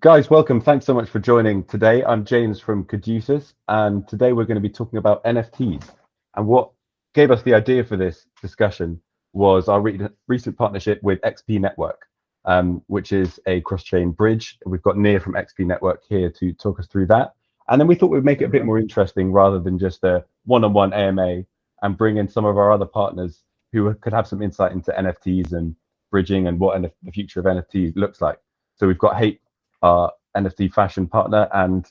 Guys, welcome. Thanks so much for joining today. I'm James from Caduceus, and today we're going to be talking about NFTs. And what gave us the idea for this discussion was our recent partnership with XP Network, which is a cross-chain bridge. We've got Nir from XP Network here to talk us through that. And then we thought we'd make it a bit more interesting rather than just a one-on-one AMA, and bring in some of our other partners who could have some insight into NFTs and bridging and what the future of NFTs looks like. So we've got Hape, our NFT fashion partner, and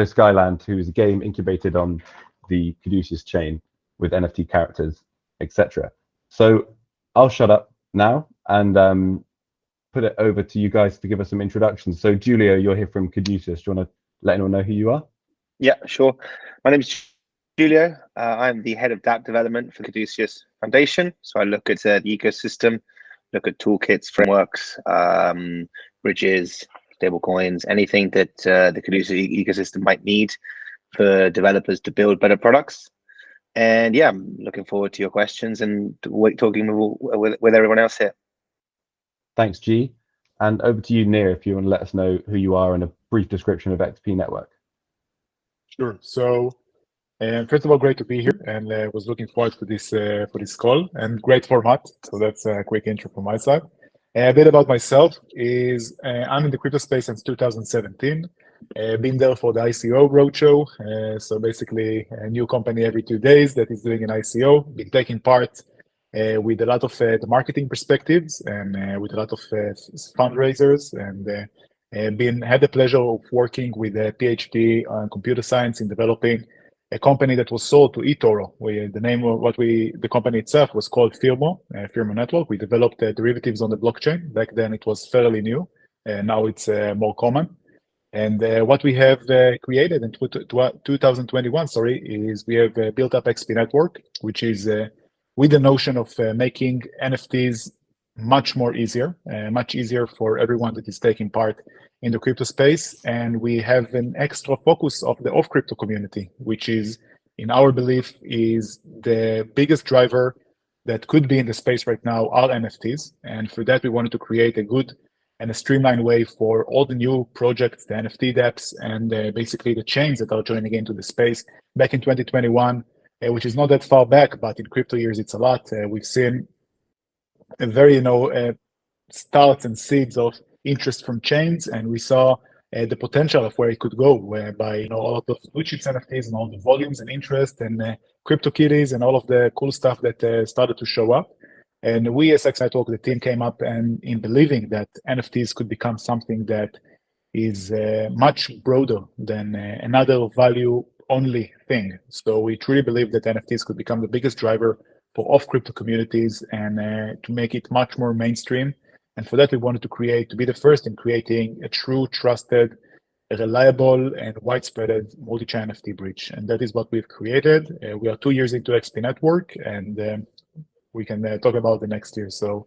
Skyland, who is a game incubated on the Caduceus chain with NFT characters, etc. So I'll shut up now and put it over to you guys to give us some introductions. So Julio, you're here from Caduceus. Do you want to let anyone know who you are? Yeah, sure. My name is Julio. I'm the head of DApp development for Caduceus Foundation. So I look at the ecosystem, look at toolkits, frameworks, bridges, stablecoins, anything that the Caduceus ecosystem might need for developers to build better products. And yeah, I'm looking forward to your questions and talking with everyone else here. Thanks, G. And over to you, Nir, if you want to let us know who you are and a brief description of XP Network. Sure. So, first of all, great to be here, and was looking forward to this call, and great format. So that's a quick intro from my side. A bit about myself is I'm in the crypto space since 2017. Been there for the ICO roadshow. So basically, a new company every 2 days that is doing an ICO. Been taking part with a lot of the marketing perspectives and with a lot of fundraisers, and had the pleasure of working with a PhD on computer science in developing a company that was sold to eToro. The name of the company itself was called Firmo Network. We developed derivatives on the blockchain. Back then it was fairly new, and now it's more common. And what we have created in 2021, is we have built up XP Network, which is with the notion of making NFTs much easier for everyone that is taking part in the crypto space. And we have an extra focus of the off-crypto community, which is, in our belief, is the biggest driver that could be in the space right now are NFTs. And for that, we wanted to create a good and a streamlined way for all the new projects, the NFT dApps, and basically the chains that are joining into the space. Back in 2021, which is not that far back, but in crypto years, it's a lot. We've seen a very, starts and seeds of interest from chains, and we saw the potential of where it could go, whereby all of those blue chips NFTs and all the volumes and interest and crypto kitties and all of the cool stuff that started to show up. And we as XP Network, the team came up and in believing that NFTs could become something that is much broader than another value only thing. So we truly believe that NFTs could become the biggest driver for off-crypto communities and to make it much more mainstream. And for that, we wanted to be the first in creating a true, trusted, reliable, and widespread multi-chain NFT bridge. And that is what we've created. We are 2 years into XP Network, and we can talk about the next year. So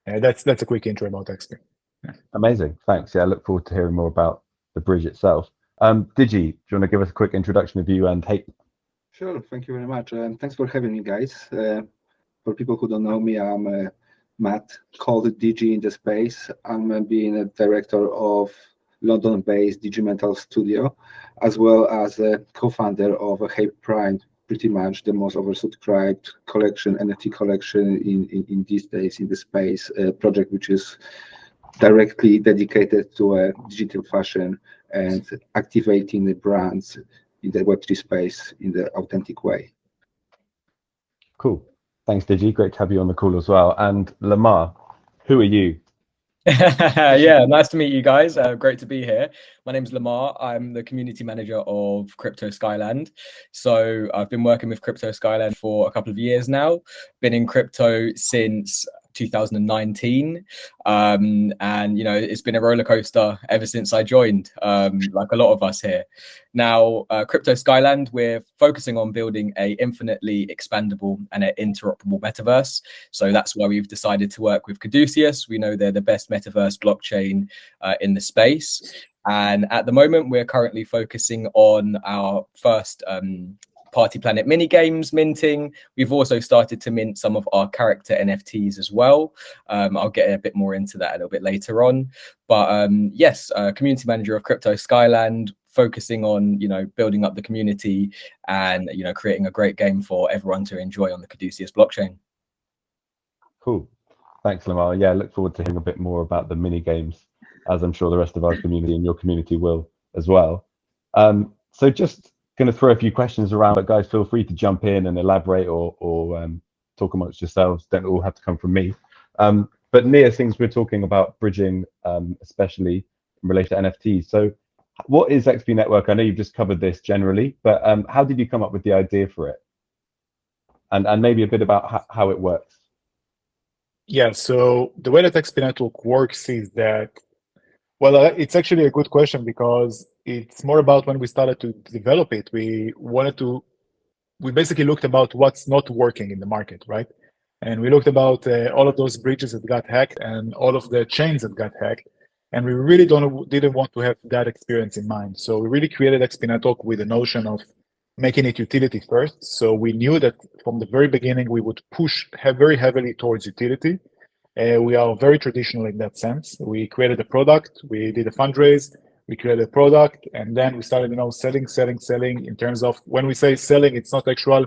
that's a quick intro about XP. Yeah. Amazing, thanks. Yeah, I look forward to hearing more about the bridge itself. Digi, do you want to give us a quick introduction of you and Hape? Sure, thank you very much, and thanks for having me, guys. For people who don't know me, I'm Matt, called Digi in the space. I'm being a director of London-based Digimental Studio, as well as a co-founder of a Hape Prime, pretty much the most oversubscribed NFT collection in these days in the space, project which is directly dedicated to digital fashion and activating the brands in the Web3 space in the authentic way. Cool. Thanks, Digi. Great to have you on the call as well. And Lamar, who are you? Yeah, nice to meet you guys. Great to be here. My name's Lamar. I'm the community manager of Skyland. So I've been working with Skyland for a couple of years now. Been in crypto since 2019, and it's been a roller coaster ever since I joined, like a lot of us here. Now, Skyland, we're focusing on building a infinitely expandable and an interoperable metaverse. So that's why we've decided to work with Caduceus. We know they're the best metaverse blockchain in the space. And at the moment, we're currently focusing on our first Party Planet mini games minting. We've also started to mint some of our character NFTs as well. I'll get a bit more into that a little bit later on. But yes, community manager of Crypto Skyland, focusing on, you know, building up the community and, you know, creating a great game for everyone to enjoy on the Caduceus blockchain. Cool. Thanks, Lamar. Yeah, I look forward to hearing a bit more about the mini games, as I'm sure the rest of our community and your community will as well. So just going to throw a few questions around, but guys, feel free to jump in and elaborate or talk amongst yourselves. Don't all have to come from me. But Nia, things we're talking about bridging, especially in relation to NFTs. So what is XP Network? I know you've just covered this generally, but how did you come up with the idea for it? And maybe a bit about how it works. Yeah, so the way that XP Network works is that, well, it's actually a good question because it's more about when we started to develop it, we basically looked about what's not working in the market, right? And we looked about all of those bridges that got hacked and all of the chains that got hacked. And we really didn't want to have that experience in mind. So we really created XP Network with the notion of making it utility first. So we knew that from the very beginning, we would push very heavily towards utility. We are very traditional in that sense. We created a product, we did a fundraise, we created a product, and then we started, selling in terms of, when we say selling, it's not actual,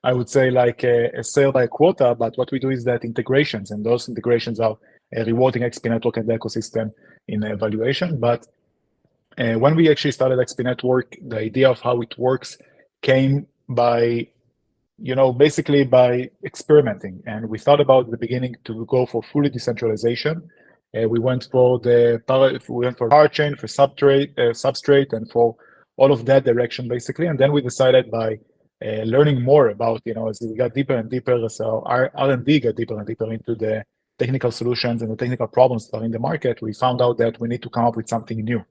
I would say like a sale by a quota, but what we do is that integrations, and those integrations are rewarding XP Network and the ecosystem in evaluation. But when we actually started XP Network, the idea of how it works came by, basically by experimenting. And we thought about the beginning to go for fully decentralization. We went for power chain, for substrate, and for all of that direction, basically. And then we decided by learning more about, as we got deeper and deeper, so our R&D got deeper and deeper into the technical solutions and the technical problems that are in the market, we found out that we need to come up with something new.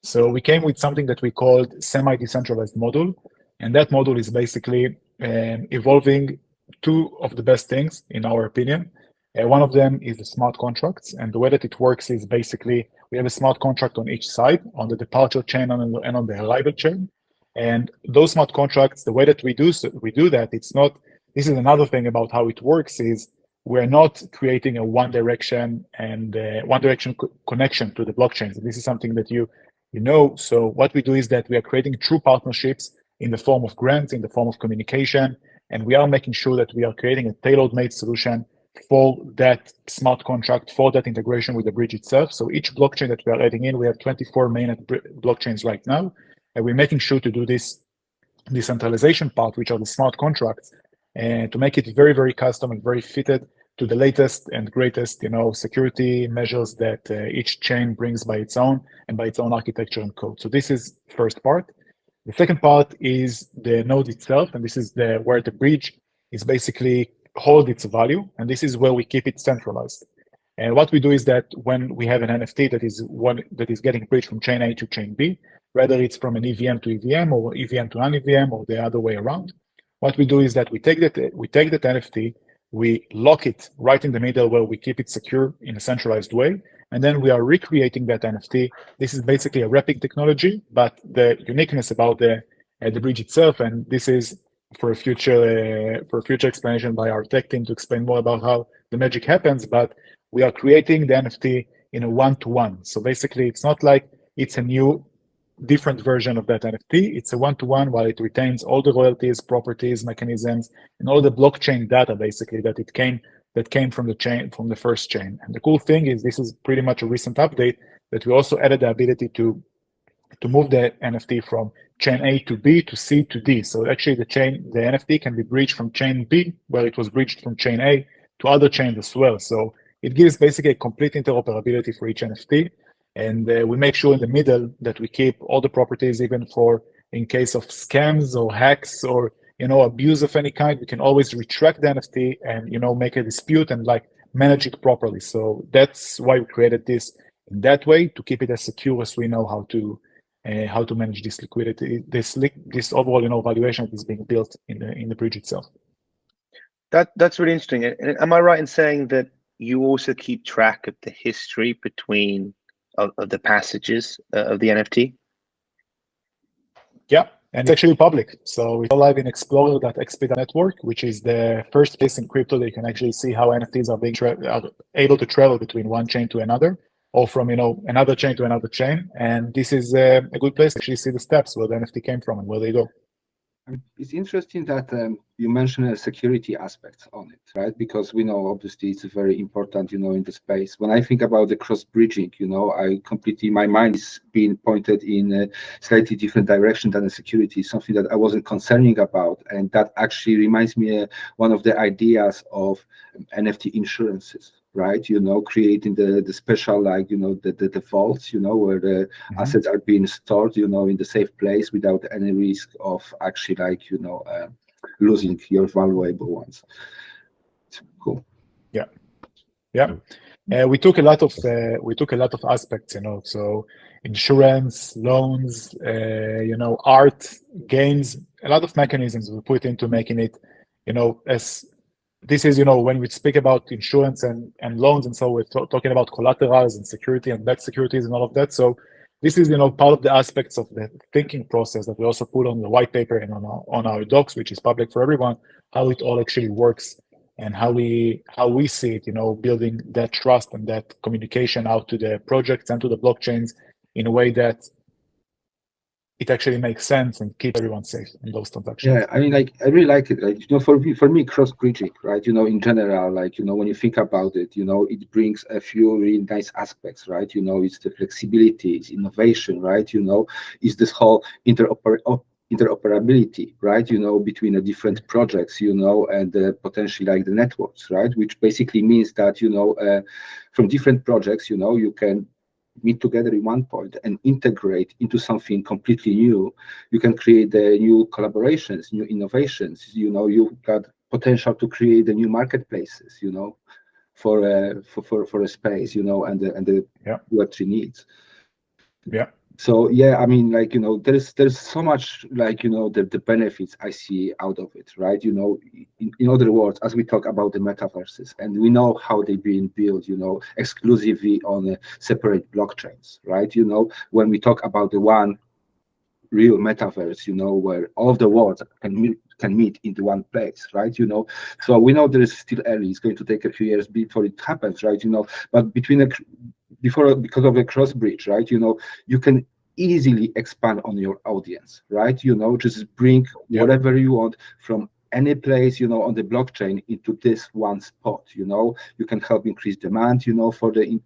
So we came with something that we called semi-decentralized model. And that model is basically evolving two of the best things, in our opinion. One of them is the smart contracts. And the way that it works is basically we have a smart contract on each side, on the departure chain and on the arrival chain. And those smart contracts, the way that we do that, this is another thing about how it works is we're not creating a one direction connection to the blockchains. This is something that you know. So what we do is that we are creating true partnerships in the form of grants, in the form of communication, and we are making sure that we are creating a tailor-made solution for that smart contract, for that integration with the bridge itself. So each blockchain that we are adding in, we have 24 main blockchains right now, and we're making sure to do this decentralization part, which are the smart contracts, and to make it very, very custom and very fitted to the latest and greatest, security measures that each chain brings by its own and by its own architecture and code. So this is the first part. The second part is the node itself, and this is where the bridge is basically hold its value, and this is where we keep it centralized. And what we do is that when we have an NFT that is getting bridged from chain A to chain B, whether it's from an EVM to EVM or EVM to non-EVM or the other way around, what we do is that we take that NFT, we lock it right in the middle where we keep it secure in a centralized way, and then we are recreating that NFT. This is basically a wrapping technology, but the uniqueness about the bridge itself, and this is for a future explanation by our tech team to explain more about how the magic happens, but we are creating the NFT in a one-to-one. So basically, it's not like it's a new different version of that NFT. It's a one-to-one while it retains all the royalties, properties, mechanisms, and all the blockchain data basically that came from the first chain. And the cool thing is this is pretty much a recent update that we also added the ability to move the NFT from chain A to B to C to D. So actually the NFT can be bridged from chain B, where it was bridged from chain A, to other chains as well. So it gives basically a complete interoperability for each NFT. And we make sure in the middle that we keep all the properties, even in case of scams or hacks or abuse of any kind, we can always retract the NFT and make a dispute and manage it properly. So that's why we created this in that way, to keep it as secure as we know how to manage this liquidity, this overall valuation that is being built in the bridge itself. That's really interesting. And am I right in saying that you also keep track of the history between of the passages of the NFT? Yeah, and it's actually public. So it's live in Explorer.xp network, which is the first place in crypto that you can actually see how NFTs are being able to travel between one chain to another, or from another chain to another chain. And this is a good place to actually see the steps where the NFT came from and where they go. It's interesting that you mentioned security aspects on it, right? Because we know obviously it's very important, in the space. When I think about the cross bridging, my mind is being pointed in a slightly different direction than the security, something that I wasn't concerning about, and that actually reminds me one of the ideas of NFT insurances. Right, creating the special, the vaults, where the assets are being stored, in the safe place without any risk of actually, losing your valuable ones. Cool. Yeah. We took a lot of aspects, so insurance, loans, art, games, a lot of mechanisms we put into making it, as this is, when we speak about insurance and loans, and so we're talking about collaterals and security and debt securities and all of that. So this is, part of the aspects of the thinking process that we also put on the white paper and on our docs, which is public for everyone, how it all actually works and how we see it, building that trust and that communication out to the projects and to the blockchains in a way that it actually makes sense and keep everyone safe in those transactions. Yeah, I mean, I really like it. For me, cross bridging, right? In general, when you think about it, it brings a few really nice aspects, right? It's the flexibility, it's innovation, right? It's this whole interoperability, right? Between the different projects, and potentially the networks, right? Which basically means that from different projects, you can meet together in one point and integrate into something completely new. You can create new collaborations, new innovations. You've got potential to create the new marketplaces, for a space, and the Web3 needs. Yeah. So yeah, I mean, there's so much, the benefits I see out of it, right? In other words, as we talk about the metaverses, and we know how they're being built, exclusively on separate blockchains, right? When we talk about the one real metaverse, where all of the worlds can meet into one place, right? So we know there is still early. It's going to take a few years before it happens, right? But because of the cross bridge, right? You can easily expand on your audience, right? Just bring whatever you want from any place, on the blockchain into this one spot. You can help increase demand, for the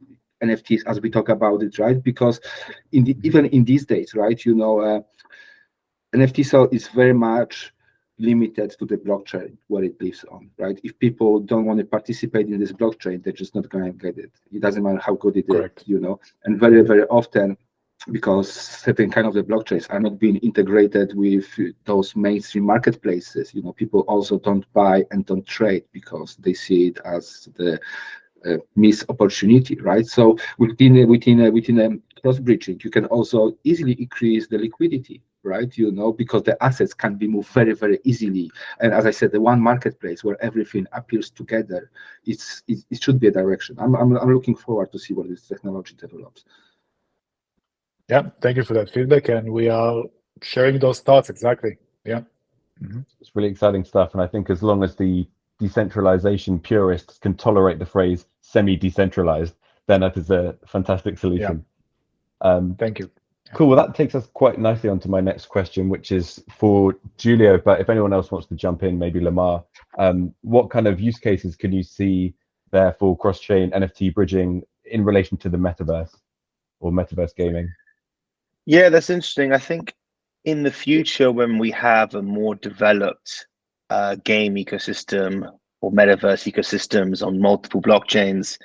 NFTs as we talk about it, right? Because even in these days, right? NFT sale is very much limited to the blockchain where it lives on, right? If people don't want to participate in this blockchain, they're just not going to get it. It doesn't matter how good it is, and very, very often, because certain kind of the blockchains are not being integrated with those mainstream marketplaces, people also don't buy and don't trade because they see it as the missed opportunity, right? So within cross bridging, you can also easily increase the liquidity, right? Because the assets can be moved very, very easily. And as I said, the one marketplace where everything appears together, it should be a direction. I'm looking forward to see what this technology develops. Yeah, thank you for that feedback, and we are sharing those thoughts exactly. Yeah, It's really exciting stuff, and I think as long as the decentralization purists can tolerate the phrase semi-decentralized, then that is a fantastic solution. Thank you. Cool. Well, that takes us quite nicely onto my next question, which is for Julio. But if anyone else wants to jump in, maybe Lamar, what kind of use cases can you see there for cross-chain NFT bridging in relation to the metaverse or metaverse gaming? Yeah, that's interesting. I think in the future, when we have a more developed game ecosystem or metaverse ecosystems on multiple blockchains,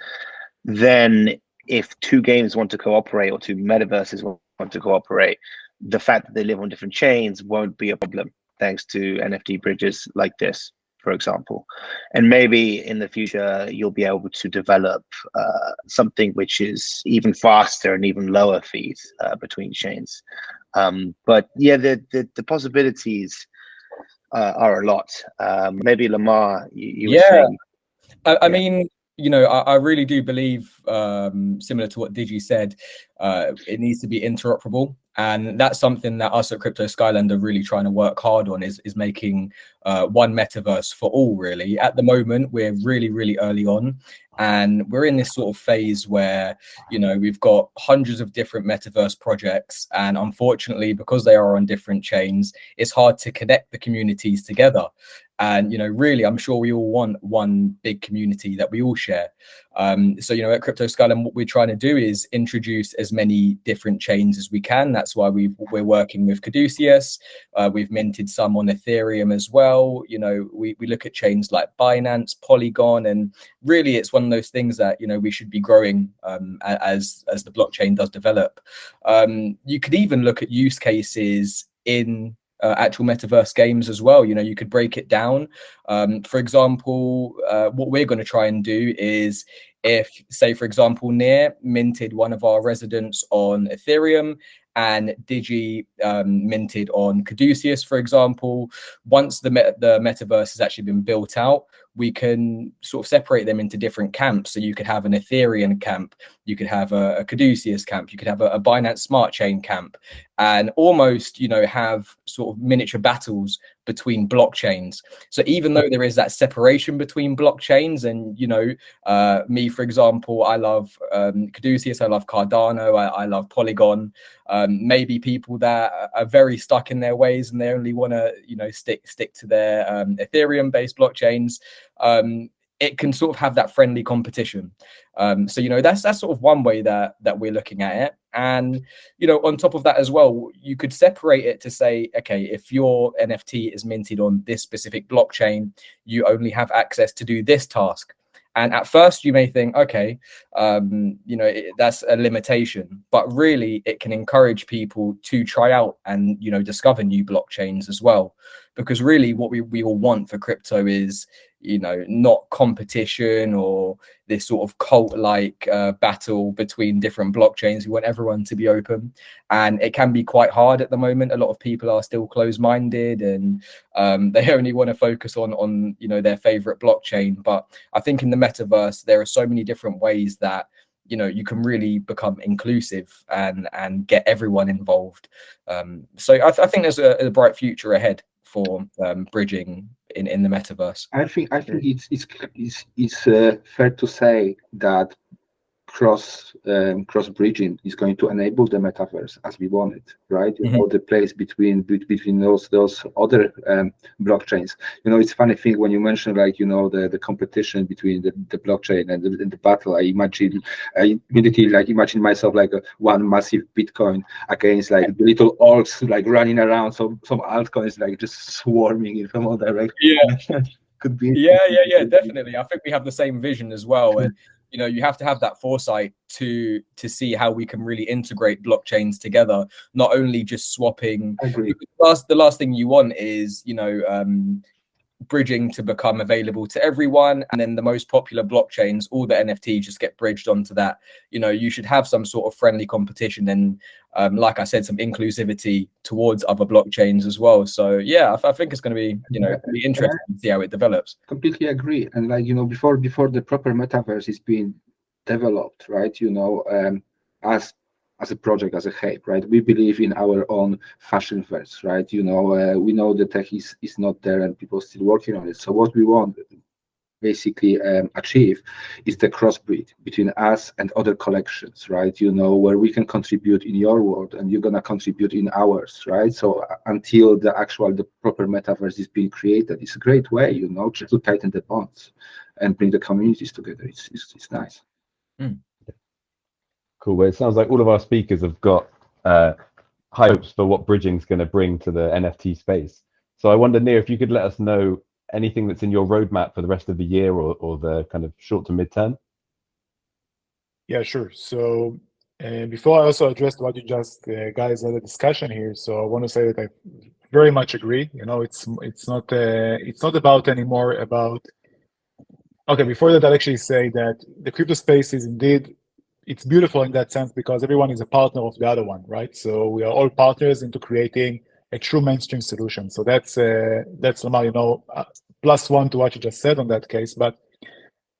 then if two games want to cooperate or two metaverses want to cooperate, the fact that they live on different chains won't be a problem thanks to NFT bridges like this, for example. And maybe in the future, you'll be able to develop something which is even faster and even lower fees between chains. But yeah, the possibilities are a lot. Maybe Lamar, you were saying. I mean, I really do believe, similar to what Digi said, it needs to be interoperable. And that's something that us at Crypto Skyland are really trying to work hard on, is making one metaverse for all, really. At the moment, we're really, really early on. And we're in this sort of phase where, you know, we've got hundreds of different metaverse projects. And unfortunately, because they are on different chains, it's hard to connect the communities together. And, you know, really, I'm sure we all want one big community that we all share. So, you know, at Crypto Skyland, what we're trying to do is introduce as many different chains as we can. That's why we're working with Caduceus. We've minted some on Ethereum as well. You know, we look at chains like Binance, Polygon, and really it's one of those things that, you know, we should be growing as the blockchain does develop. You could even look at use cases in actual metaverse games as well. You know, you could break it down. For example, what we're going to try and do is, if, say, for example, Near minted one of our residents on Ethereum and Digi minted on Caduceus, for example, once the metaverse has actually been built out, we can sort of separate them into different camps. So you could have an Ethereum camp, you could have a Caduceus camp, you could have a Binance Smart Chain camp, and almost, you know, have sort of miniature battles between blockchains. So even though there is that separation between blockchains, and, you know, me, for example, I love Caduceus, I love Cardano, I love Polygon. Maybe people that are very stuck in their ways and they only want to, you know, stick to their Ethereum-based blockchains. It can sort of have that friendly competition. So, you know, that's sort of one way that we're looking at it. And, you know, on top of that as well, you could separate it to say, okay, if your NFT is minted on this specific blockchain, you only have access to do this task. And at first you may think, okay, you know, that's a limitation, but really it can encourage people to try out and, you know, discover new blockchains as well. Because really what we all want for crypto is, you know, not competition or this sort of cult-like battle between different blockchains. We want everyone to be open, and it can be quite hard at the moment. A lot of people are still closed-minded, and they only want to focus on you know, their favorite blockchain. But I think in the metaverse there are so many different ways that, you know, you can really become inclusive and get everyone involved. So I think there's a bright future ahead for bridging in the metaverse. I think it's fair to say that cross bridging is going to enable the metaverse as we want it, right? You know, the place between those other blockchains. You know, it's funny thing when you mention, like, you know, the competition between the blockchain and the battle. I immediately like imagine myself like one massive Bitcoin against like little orcs like running around, some altcoins like just swarming in from all directions. Yeah. Could be. Yeah, definitely. I think we have the same vision as well. And, you know, you have to have that foresight to see how we can really integrate blockchains together, not only just swapping. I agree. The last thing you want is, you know, bridging to become available to everyone, and then the most popular blockchains, all the NFTs just get bridged onto that. You know, you should have some sort of friendly competition and, like I said, some inclusivity towards other blockchains as well. So yeah, I think it's going to be, you know, be interesting to see how it develops. Completely agree. And like, you know, before the proper metaverse is being developed, right? You know, as a project, as a Hape, right? We believe in our own fashion verse, right? You know, we know the tech is not there and people are still working on it. So what we want basically achieve is the crossbreed between us and other collections, right? You know, where we can contribute in your world and you're gonna contribute in ours, right? So until the proper metaverse is being created, it's a great way, you know, just to tighten the bonds and bring the communities together. It's nice. Cool. Well, it sounds like all of our speakers have got high hopes for what bridging is going to bring to the NFT space. So I wonder, Near, if you could let us know anything that's in your roadmap for the rest of the year or the kind of short to mid-term. Yeah, sure. So before I also address what you just guys had a discussion here, so I want to say that I very much agree. You know, it's not about anymore about. Okay, before that, I'll actually say that the crypto space is indeed. It's beautiful in that sense because everyone is a partner of the other one, right? So we are all partners into creating a true mainstream solution. So that's Lamar, you know, +1 to what you just said on that case. But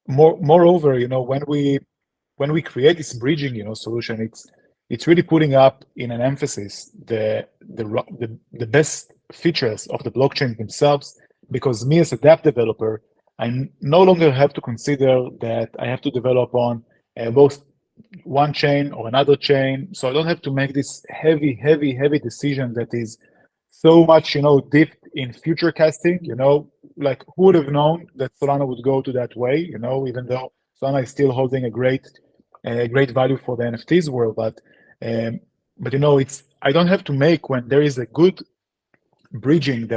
moreover, you know, when we create this bridging, you know, solution, it's really putting up in an emphasis the best features of the blockchain themselves, because me as a dApp developer, I no longer have to consider that I have to develop on both one chain or another chain. So I don't have to make this heavy decision that is so much, deep in future casting, like who would have known that Solana would go to that way, even though Solana is still holding a great value for the NFTs world, but it's, I don't have to make, when there is a good bridging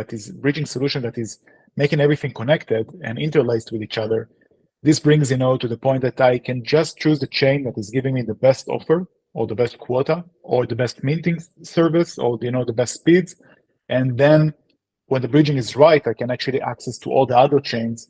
solution that is making everything connected and interlaced with each other. This brings, to the point that I can just choose the chain that is giving me the best offer or the best quota or the best minting service or, the best speeds. And then when the bridging is right, I can actually access to all the other chains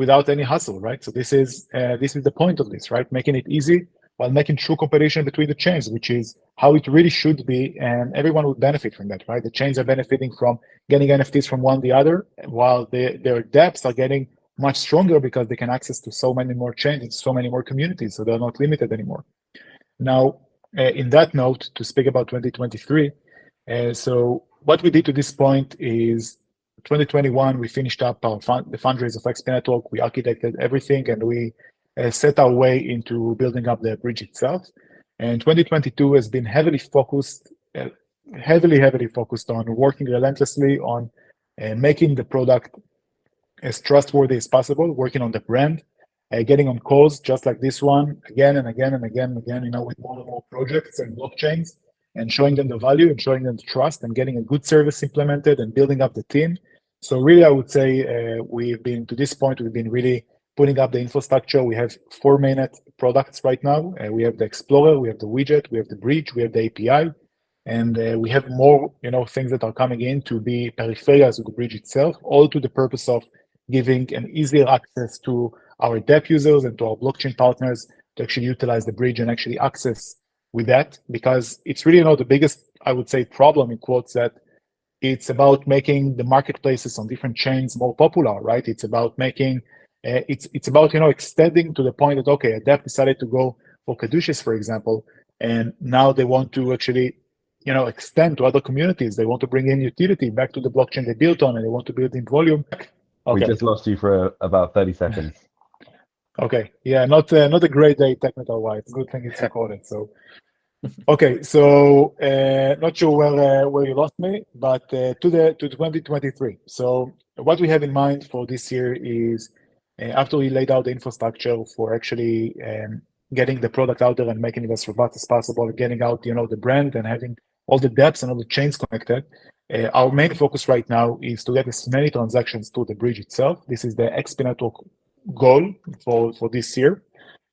without any hassle, right? So this is the point of this, right? Making it easy while making true competition between the chains, which is how it really should be, and everyone would benefit from that, right? The chains are benefiting from getting NFTs from one the other, while their dApps are getting much stronger because they can access to so many more chains and so many more communities, so they're not limited anymore. Now, in that note, to speak about 2023, so what we did to this point is 2021, we finished up the fundraise of XP Network, we architected everything, and we set our way into building up the bridge itself. And 2022 has been heavily focused on working relentlessly on making the product as trustworthy as possible, working on the brand, getting on calls just like this one again and again, with more and more projects and blockchains, and showing them the value and showing them the trust and getting a good service implemented and building up the team. So really, I would say we've been really putting up the infrastructure. We have 4 main products right now. We have the Explorer, we have the widget, we have the bridge, we have the API, and we have more, things that are coming in to be peripheral to the bridge itself, all to the purpose of giving an easier access to our dApp users and to our blockchain partners to actually utilize the bridge and actually access with that, because it's really the biggest, I would say, problem in quotes, that it's about making the marketplaces on different chains more popular, right? It's about making it's about extending to the point that, okay, a dApp decided to go for Caduceus, for example, and now they want to actually extend to other communities. They want to bring in utility back to the blockchain they built on, and they want to build in volume. Okay. We just lost you for about 30 seconds. Okay, yeah, not a great day technical wise. Good thing it's recorded. So okay, so not sure where you lost me, but to 2023. So what we have in mind for this year is, after we laid out the infrastructure for actually getting the product out there and making it as robust as possible, getting out the brand and having all the dApps and all the chains connected, our main focus right now is to get as many transactions to the bridge itself. This is the XP Network goal for this year.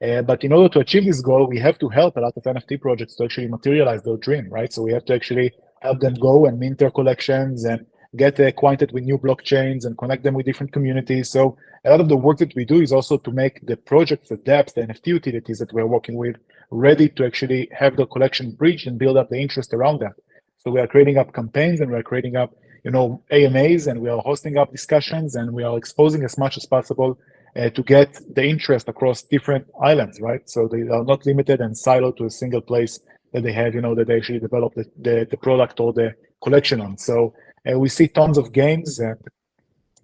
But in order to achieve this goal, we have to help a lot of NFT projects to actually materialize their dream, right? So we have to actually help them go and mint their collections and get acquainted with new blockchains and connect them with different communities. So a lot of the work that we do is also to make the projects, the dApps, the NFT utilities that we're working with, ready to actually have the collection bridged and build up the interest around that. So we are creating up campaigns, and we're creating up, AMAs, and we are hosting up discussions, and we are exposing as much as possible to get the interest across different islands, right? So they are not limited and siloed to a single place that they have, that they actually develop the product or the collection on. So we see tons of games,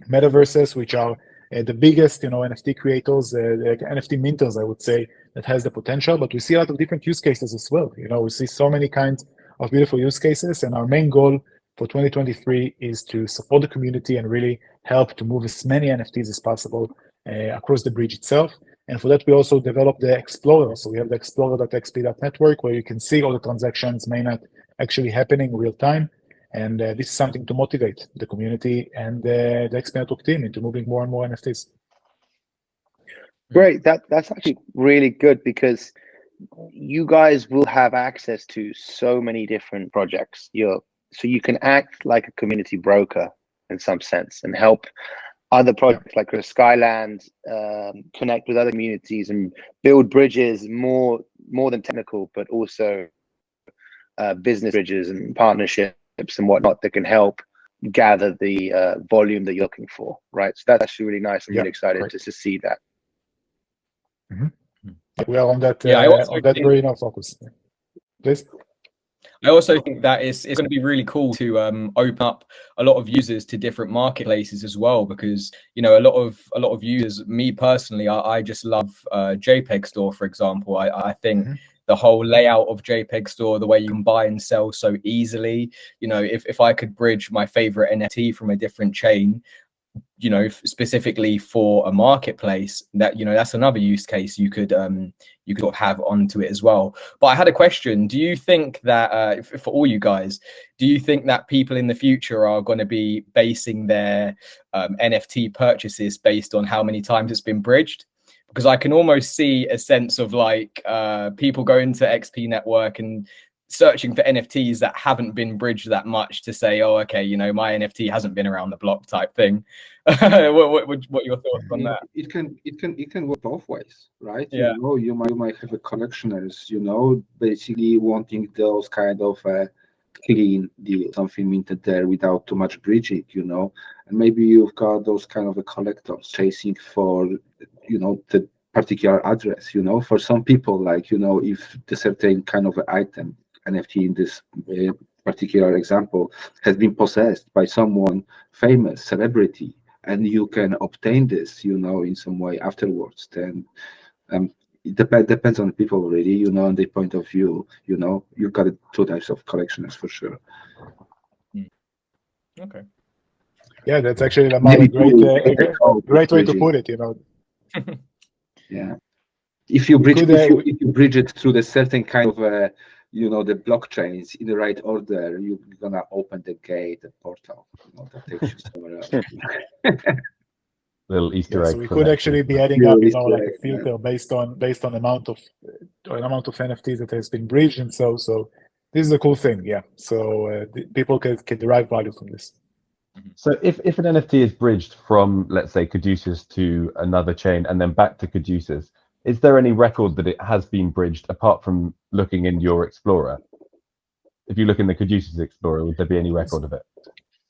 metaverses, which are the biggest, NFT creators, NFT minters, I would say, that has the potential. But we see a lot of different use cases as well. We see so many kinds of beautiful use cases, and our main goal for 2023 is to support the community and really help to move as many NFTs as possible across the bridge itself. And for that, we also developed the Explorer. So we have the explorer.xp.network, where you can see all the transactions mainnet actually happening real time. And this is something to motivate the community and the XP Network team into moving more and more NFTs. Great. That's actually really good, because you guys will have access to so many different projects. So you can act like a community broker in some sense and help other projects like Skyland connect with other communities and build bridges, more than technical, but also business bridges and partnerships and whatnot that can help gather the volume that you're looking for, right? So that's actually really nice. I'm really excited to see that. Mm-hmm. We are on that very focus. Please. I also think that it's going to be really cool to open up a lot of users to different marketplaces as well, because a lot of users, me personally, I just love JPEG Store, for example. I think the whole layout of JPEG Store, the way you can buy and sell so easily, if I could bridge my favorite NFT from a different chain, specifically for a marketplace, that's another use case you could have onto it as well. But I had a question. Do you think that for all you guys, do you think that people in the future are going to be basing their NFT purchases based on how many times it's been bridged? Because I can almost see a sense of like people going to XP Network and searching for NFTs that haven't been bridged that much to say, oh, okay, my NFT hasn't been around the block type thing. What are your thoughts on that? It can work both ways, right? Yeah. You might have a collectioners, basically wanting those kind of clean deal, something minted there without too much bridging, and maybe you've got those kind of a collectors chasing for, the particular address, for some people, like, if the certain kind of item, NFT in this particular example, has been possessed by someone famous, celebrity, and you can obtain this, in some way afterwards, then it depends on people really, on their point of view, you've got two types of collectioners for sure. Okay. Yeah, that's actually a great way to put it, Yeah. If you bridge it through the certain kind of the blockchains in the right order, you're gonna open the gate, the portal, that takes you somewhere else. Little Easter egg. So we could actually be adding up, like a filter based on amount of NFTs that has been bridged, and so this is a cool thing, yeah. So people can derive value from this. So if an NFT is bridged from, let's say, Caduceus to another chain and then back to Caduceus, is there any record that it has been bridged apart from looking in your Explorer? If you look in the Caduceus Explorer, would there be any record of it?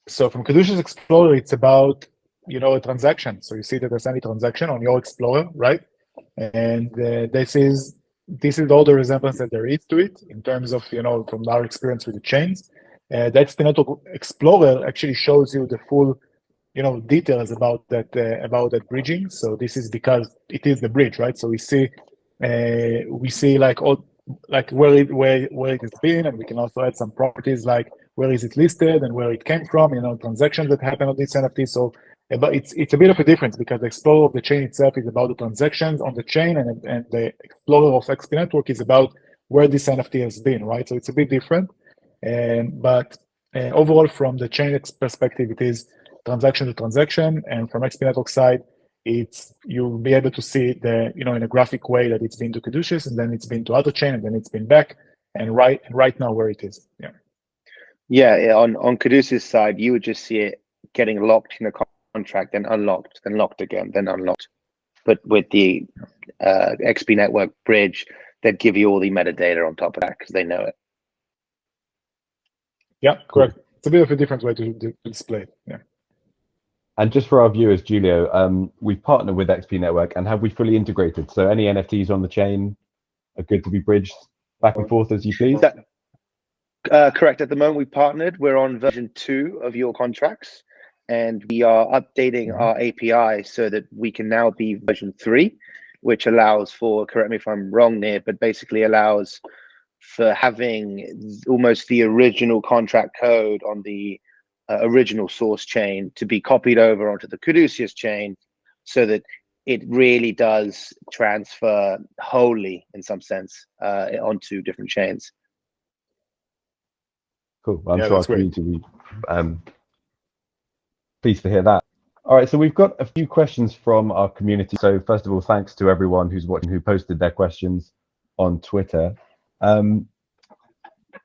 So from Caduceus Explorer, it's about a transaction. So you see that there's any transaction on your Explorer, right? And this is all the resemblance that there is to it in terms of from our experience with the chains. That's the Network Explorer actually shows you the full details about that bridging. So this is because it is the bridge, right? So we see like where it has been, and we can also add some properties like where is it listed and where it came from, transactions that happen on this NFT. So but it's a bit of a difference because the Explorer of the chain itself is about the transactions on the chain, and the Explorer of XP Network is about where this NFT has been, right? So it's a bit different. But overall, from the chain perspective, it is transaction to transaction, and from XP Network side, you'll be able to see the in a graphic way that it's been to Caduceus, and then it's been to other chain, and then it's been back, and right now where it is. Yeah. On Caduceus side, you would just see it getting locked in a contract, then unlocked, then locked again, then unlocked. But with the XP Network bridge, they'd give you all the metadata on top of that because they know it. Yeah, correct. It's a bit of a different way to display it. Yeah. And just for our viewers, Julio, we've partnered with XP Network, and have we fully integrated? So any NFTs on the chain are good to be bridged back and forth as you please? Correct. At the moment, we partnered. We're on version 2 of your contracts, and we are updating our API so that we can now be version 3, which allows for, correct me if I'm wrong, Nir, but basically allows for having almost the original contract code on the original source chain to be copied over onto the Caduceus chain, so that it really does transfer wholly, in some sense, onto different chains. Cool. Well, I'm sure our community will be pleased to hear that. All right, so we've got a few questions from our community. So first of all, thanks to everyone who's watching, who posted their questions on Twitter. The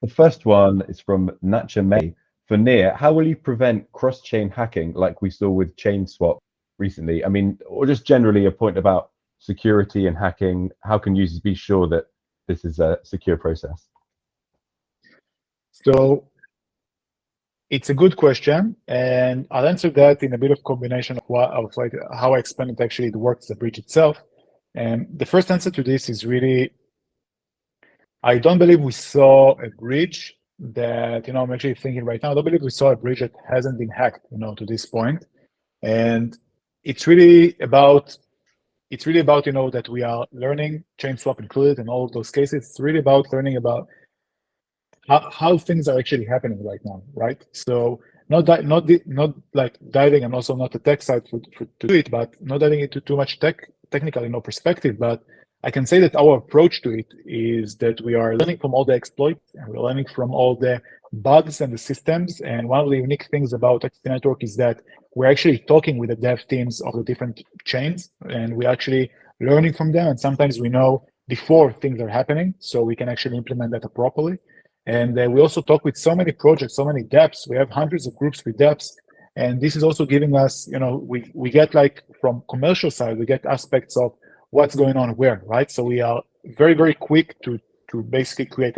first one is from Nacha May. For Nir, how will you prevent cross-chain hacking like we saw with ChainSwap recently? I mean, or just generally a point about security and hacking. How can users be sure that this is a secure process? So it's a good question, and I'll answer that in a bit of combination of how I explain it actually works, the bridge itself. And the first answer to this is really, I don't believe we saw a bridge that, I'm actually thinking right now, I don't believe we saw a bridge that hasn't been hacked, to this point. And it's really about, that we are learning, chain swap included in all of those cases. It's really about learning about how things are actually happening right now, right? So not like diving, and also not the tech side to do it, but not diving into too much technical, perspective. But I can say that our approach to it is that we are learning from all the exploits, and we're learning from all the bugs and the systems. And one of the unique things about XP Network is that we're actually talking with the dev teams of the different chains, and we're actually learning from them. And sometimes we know before things are happening, so we can actually implement that properly. And we also talk with so many projects, so many dApps. We have hundreds of groups with dApps. And this is also giving us, we get, like, from commercial side, we get aspects of what's going on where, right? So we are very, very quick to basically create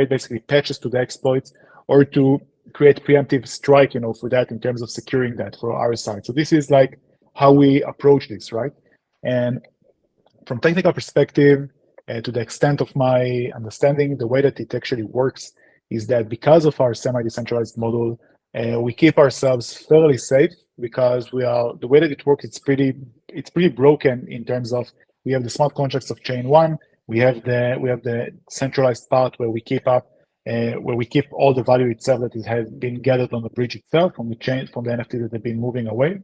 basically patches to the exploits, or to create preemptive strike, for that, in terms of securing that for our side. So this is like how we approach this, right? And from technical perspective, to the extent of my understanding, the way that it actually works is that because of our semi-decentralized model, we keep ourselves fairly safe, because the way that it works, it's pretty broken in terms of, we have the smart contracts of chain one, we have the centralized part where we keep all the value itself that has been gathered on the bridge itself, from the chain, from the NFT that have been moving away,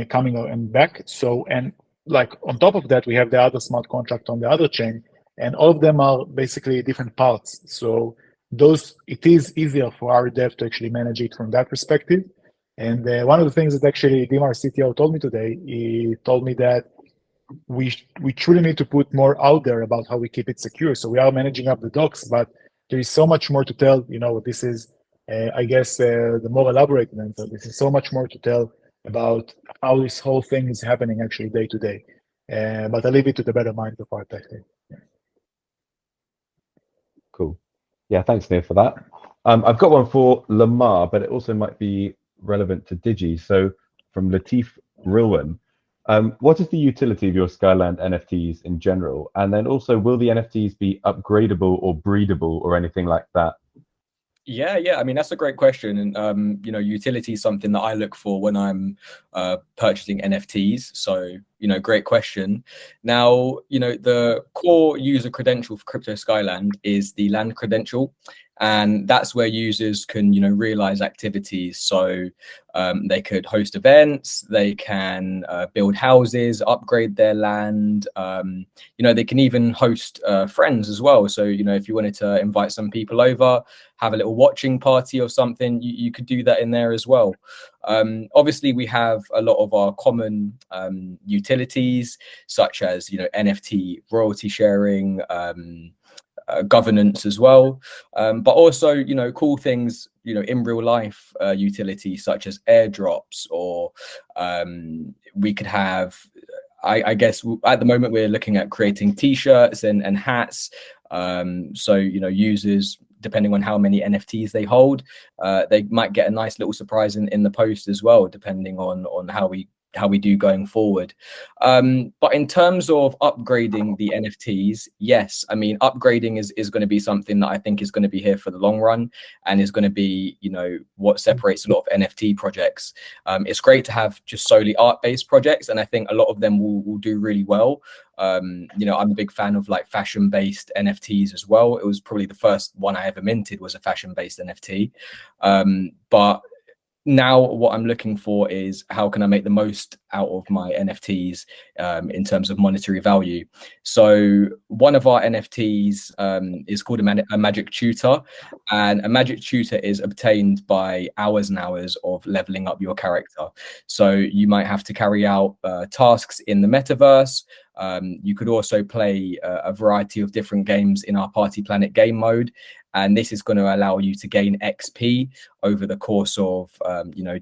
coming and back. So, and like on top of that, we have the other smart contract on the other chain, and all of them are basically different parts. So it is easier for our dev to actually manage it from that perspective. And one of the things that actually Dim, our CTO, told me today, he told me that we truly need to put more out there about how we keep it secure. So we are managing up the docs, but there is so much more to tell. This is, I guess, the more elaborate answer. This is so much more to tell about how this whole thing is happening actually day to day. But I'll leave it to the better minds of our tech team. Yeah. Cool. Yeah, thanks, Nir, for that. I've got one for Lamar, but it also might be relevant to Digi. So from Latif Rilwan, what is the utility of your Skyland NFTs in general? And then also, will the NFTs be upgradable or breedable or anything like that? Yeah. I mean, that's a great question. And, utility is something that I look for when I'm purchasing NFTs. So, great question. Now, the core user credential for Crypto Skyland is the land credential. And that's where users can, realize activities. So they could host events, they can build houses, upgrade their land. They can even host friends as well. So, if you wanted to invite some people over, have a little watching party or something, you could do that in there as well. Obviously, we have a lot of our common utilities, such as, NFT royalty sharing, governance as well, but also cool things in real life, utilities such as airdrops, or we could have, I guess at the moment we're looking at creating t-shirts and hats, so users, depending on how many NFTs they hold, they might get a nice little surprise in the post as well, depending on how we do going forward. But in terms of upgrading the NFTs, yes, I mean, upgrading is going to be something that I think is going to be here for the long run, and is going to be, what separates a lot of NFT projects. It's great to have just solely art-based projects, and I think a lot of them will do really well. I'm a big fan of like fashion-based NFTs as well. It was probably the first one I ever minted was a fashion-based NFT. But now what I'm looking for is, how can I make the most out of my NFTs in terms of monetary value? So one of our NFTs is called a magic tutor, and a magic tutor is obtained by hours and hours of leveling up your character. So you might have to carry out tasks in the metaverse. You could also play a variety of different games in our Party Planet game mode. And this is going to allow you to gain XP over the course of,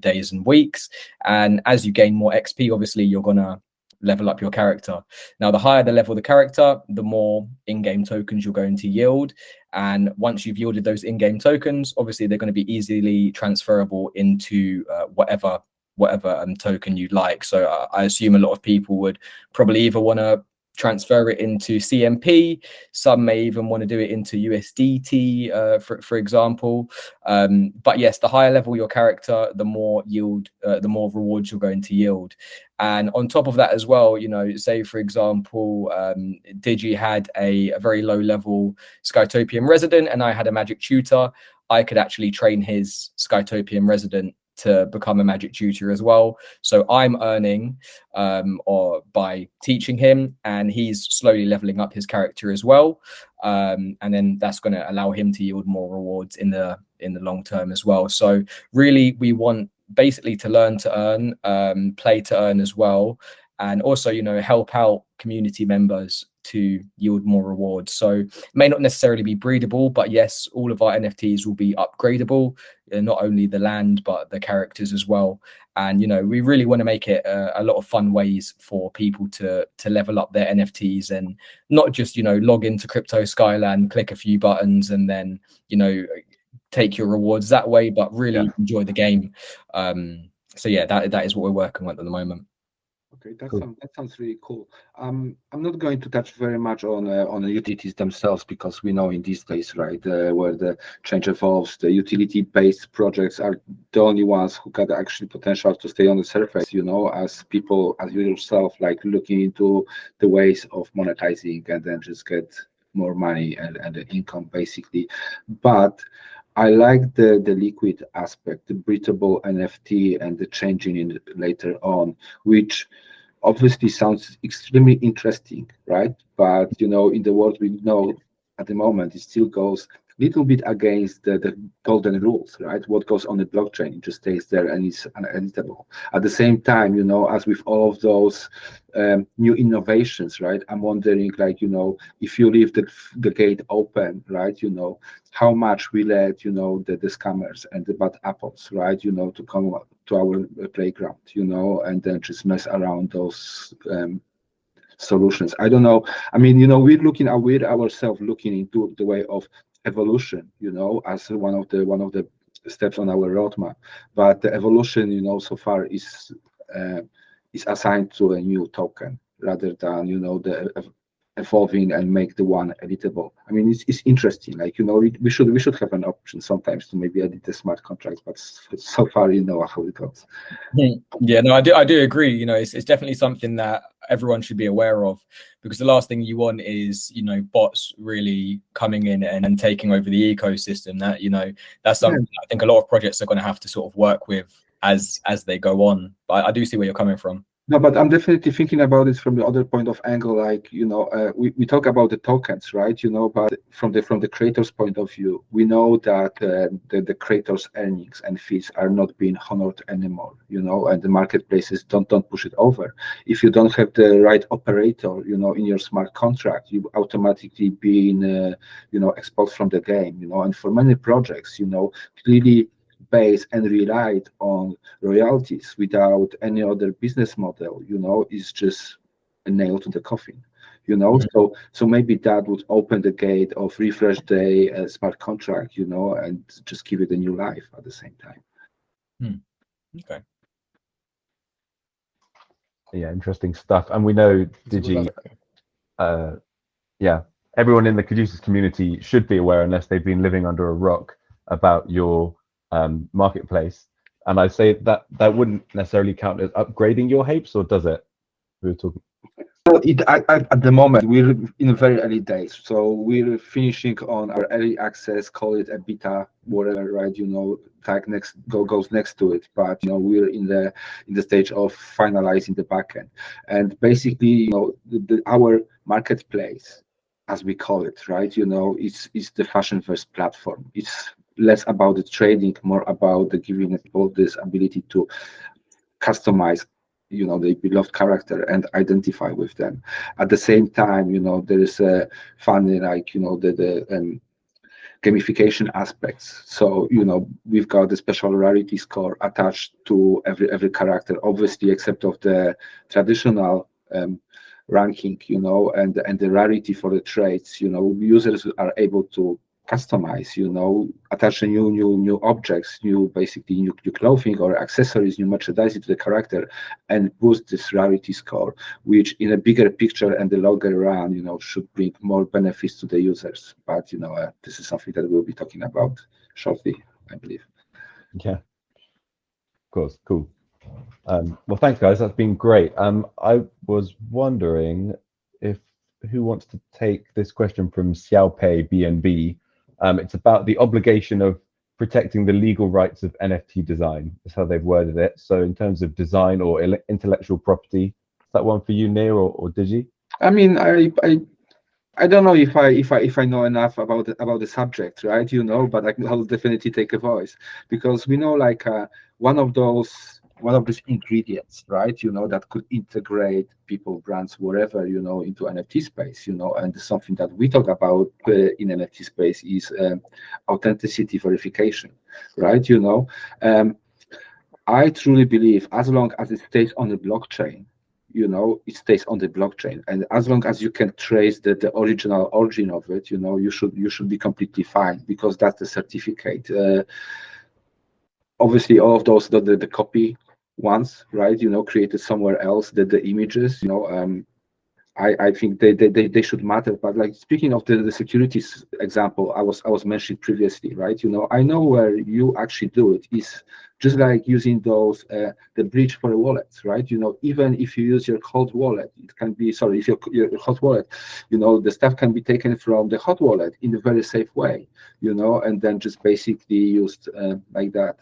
days and weeks. And as you gain more XP, obviously, you're going to level up your character. Now, the higher the level of the character, the more in-game tokens you're going to yield. And once you've yielded those in-game tokens, obviously, they're going to be easily transferable into whatever token you'd like. So I assume a lot of people would probably either want to transfer it into CMP. Some may even want to do it into USDT, for example. But yes, the higher level your character, the more yield, the more rewards you're going to yield. And on top of that as well, you know, say for example, Digi had a very low level Skytopian resident, and I had a magic tutor. I could actually train his Skytopian resident to become a magic tutor as well. So I'm earning or by teaching him, and he's slowly leveling up his character as well. And then that's going to allow him to yield more rewards in the long term as well. So really, we want basically to learn to earn, play to earn as well, and also, you know, help out community members to yield more rewards. So it may not necessarily be breedable, but yes, all of our NFTs will be upgradable, not only the land, but the characters as well. And, you know, we really want to make it a lot of fun ways for people to level up their NFTs, and not just, you know, log into Crypto Skyland, click a few buttons and then, you know, take your rewards that way, but really enjoy the game. So yeah, that is what we're working on at the moment. Okay, that sounds really cool. I'm not going to touch very much on the utilities themselves, because we know in these days, right, where the change evolves, the utility-based projects are the only ones who got actually potential to stay on the surface. You know, as people, as you yourself, like looking into the ways of monetizing and then just get more money and the income basically. But I like the liquid aspect, the breathable NFT, and the changing in later on, which obviously sounds extremely interesting, right? But you know, in the world we know at the moment, it still goes a little bit against the golden rules, right? What goes on the blockchain, it just stays there and it's uneditable. At the same time, you know, as with all of those new innovations, right? I'm wondering, like, you know, if you leave the gate open, right? You know, how much we let, you know, the scammers and the bad apples, right? You know, to come to our playground, you know, and then just mess around those solutions. I don't know. I mean, you know, we're ourselves looking into the way of evolution, you know, as one of the steps on our roadmap. But the evolution, you know, so far is assigned to a new token rather than, you know, the evolving and make the one editable. I mean, it's interesting. Like, you know, we should have an option sometimes to maybe edit the smart contracts, but so far, you know how it goes. Yeah, no, I do agree. You know, it's definitely something that everyone should be aware of, because the last thing you want is, you know, bots really coming in and taking over the ecosystem. That, you know, that's something I think a lot of projects are going to have to sort of work with as they go on. But I do see where you're coming from. No, but I'm definitely thinking about it from the other point of angle. Like, you know, we talk about the tokens, right? You know, but from the creator's point of view, we know that the creator's earnings and fees are not being honored anymore. You know, and the marketplaces don't push it over. If you don't have the right operator, you know, in your smart contract, you automatically being you know, exposed from the game. You know, and for many projects, you know, clearly based and relied on royalties without any other business model, you know, is just a nail to the coffin, you know. So maybe that would open the gate of refresh day smart contract, you know, and just give it a new life at the same time. Okay. Yeah, interesting stuff. And we know Digi, yeah, everyone in the Caduceus community should be aware, unless they've been living under a rock, about your marketplace. And I say that wouldn't necessarily count as upgrading your Hapes, or does it? We were talking. So at the moment we're in very early days, so we're finishing on our early access, call it a beta, whatever, right? You know, tag goes next to it, but you know, we're in the stage of finalizing the backend, and basically, you know, our marketplace, as we call it, right? You know, it's the Fashionverse platform. It's less about the trading, more about the giving people this ability to customize, you know, the beloved character and identify with them. At the same time, you know, there is a funny, like, you know, the gamification aspects. So, you know, we've got the special rarity score attached to every character, obviously, except of the traditional ranking, you know, and the rarity for the traits. You know, users are able to customize, attach new objects, basically new clothing or accessories, new merchandise to the character, and boost this rarity score, which in a bigger picture and the longer run, should bring more benefits to the users. But this is something that we'll be talking about shortly, I believe. Yeah, of course, cool. Well, thanks, guys. That's been great. I was wondering who wants to take this question from Xiaopei BNB. It's about the obligation of protecting the legal rights of NFT design. That's how they've worded it. So in terms of design or intellectual property, is that one for you, Nir or Digi? I mean, I don't know if I know enough about the subject, right? But I'll definitely take a voice, because we know like one of these ingredients, right? That could integrate people, brands, wherever, into NFT space, and something that we talk about in NFT space is authenticity verification, right? I truly believe as long as it stays on the blockchain, it stays on the blockchain, and as long as you can trace the original origin of it, you should be completely fine, because that's the certificate. Obviously, all of those the copy ones, right? Created somewhere else, the images, I think they should matter. But like speaking of the securities example I was mentioned previously, right? I know where you actually do it is just like using those the bridge for a wallet, right? Even if you use your hot wallet, it can be if your hot wallet, the stuff can be taken from the hot wallet in a very safe way, and then just basically used like that.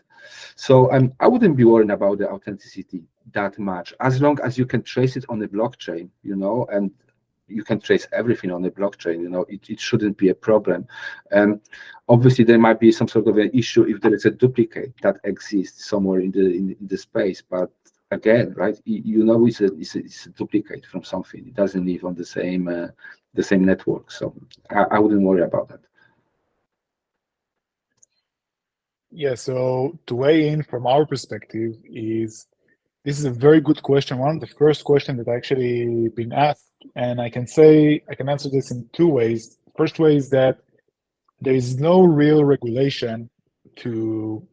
So I wouldn't be worried about the authenticity that much, as long as you can trace it on the blockchain, and you can trace everything on the blockchain, it shouldn't be a problem. Obviously, there might be some sort of an issue if there is a duplicate that exists somewhere in the space, but again, right, it's a duplicate from something. It doesn't live on the same network, so I wouldn't worry about that. Yeah, so to weigh in from our perspective this is a very good question. One of the first questions that actually been asked, and I can answer this in two ways. First way is that there is no real regulation to,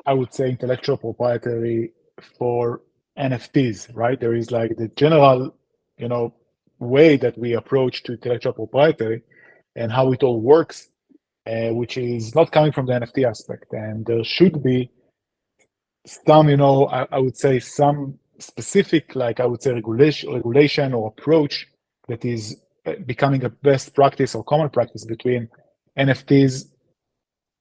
I would say, intellectual proprietary for NFTs, right? There is like the general, way that we approach to intellectual proprietary and how it all works, which is not coming from the NFT aspect. And there should be some, I would say some specific, like I would say regulation or approach that is becoming a best practice or common practice between NFT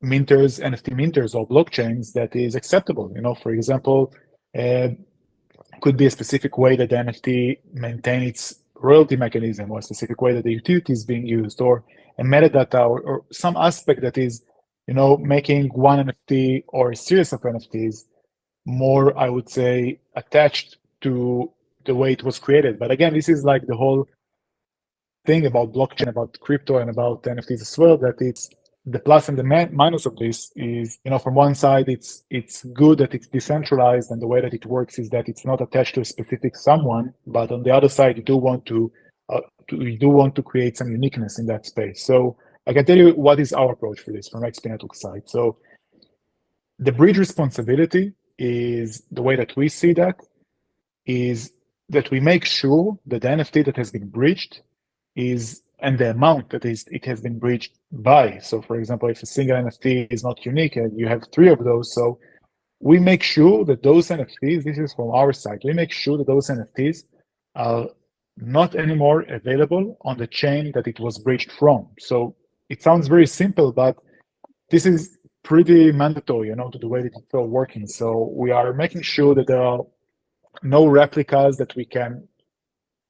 minters or blockchains that is acceptable. For example, could be a specific way that the NFT maintain its royalty mechanism, or a specific way that the utility is being used, or a metadata, or some aspect that is, making one NFT or a series of NFTs more, I would say, attached to the way it was created. But again, this is like the whole thing about blockchain, about crypto, and about NFTs as well, that it's the plus and the minus of this is, from one side, it's good that it's decentralized, and the way that it works is that it's not attached to a specific someone, but on the other side, you do want to create some uniqueness in that space. So I can tell you what is our approach for this from XP Network side. So the bridge responsibility is the way that we see that is that we make sure that the NFT that has been breached is, and the amount that it has been breached by. So for example, if a single NFT is not unique and you have 3 of those, so we make sure that those NFTs, this is from our side, we make sure that those NFTs are not anymore available on the chain that it was breached from. So it sounds very simple, but this is pretty mandatory, to the way that it's all working. So we are making sure that there are no replicas that we can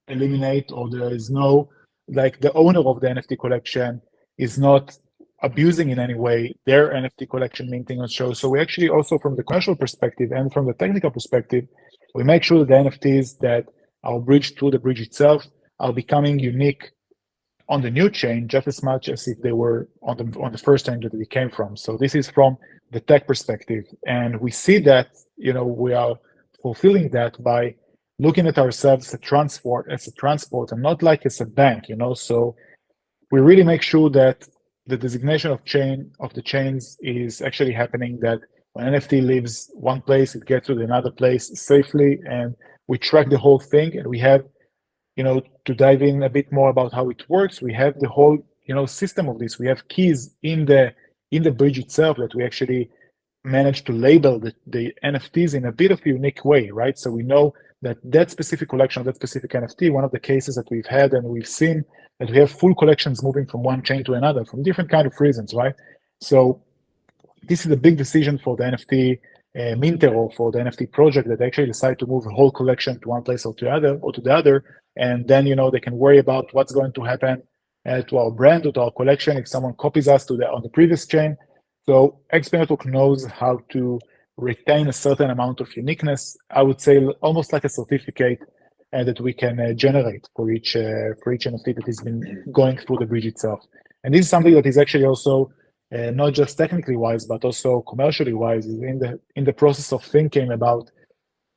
eliminate, or there is no, like the owner of the NFT collection is not abusing in any way their NFT collection minting on show. So we actually also, from the commercial perspective and from the technical perspective, we make sure that the NFTs that are bridged through the bridge itself are becoming unique on the new chain just as much as if they were on the first chain that they came from. So this is from the tech perspective, and we see that we are fulfilling that by looking at ourselves as a transport and not like as a bank. So we really make sure that the designation of the chains is actually happening that when NFT leaves one place, it gets to another place safely, and we track the whole thing. And we have, to dive in a bit more about how it works, we have the whole, system of this. We have keys in the bridge itself that we actually manage to label the NFTs in a bit of a unique way, right? So we know that specific collection, that specific NFT, one of the cases that we've had and we've seen that we have full collections moving from one chain to another from different kind of reasons, right? So this is a big decision for the NFT minter or for the NFT project that they actually decide to move a whole collection to one place or to the other, and then they can worry about what's going to happen to our brand or to our collection if someone copies us on the previous chain. So XP Network knows how to retain a certain amount of uniqueness. I would say almost like a certificate that we can generate for each NFT that has been going through the bridge itself. And this is something that is actually also not just technically wise, but also commercially wise. In the process of thinking about,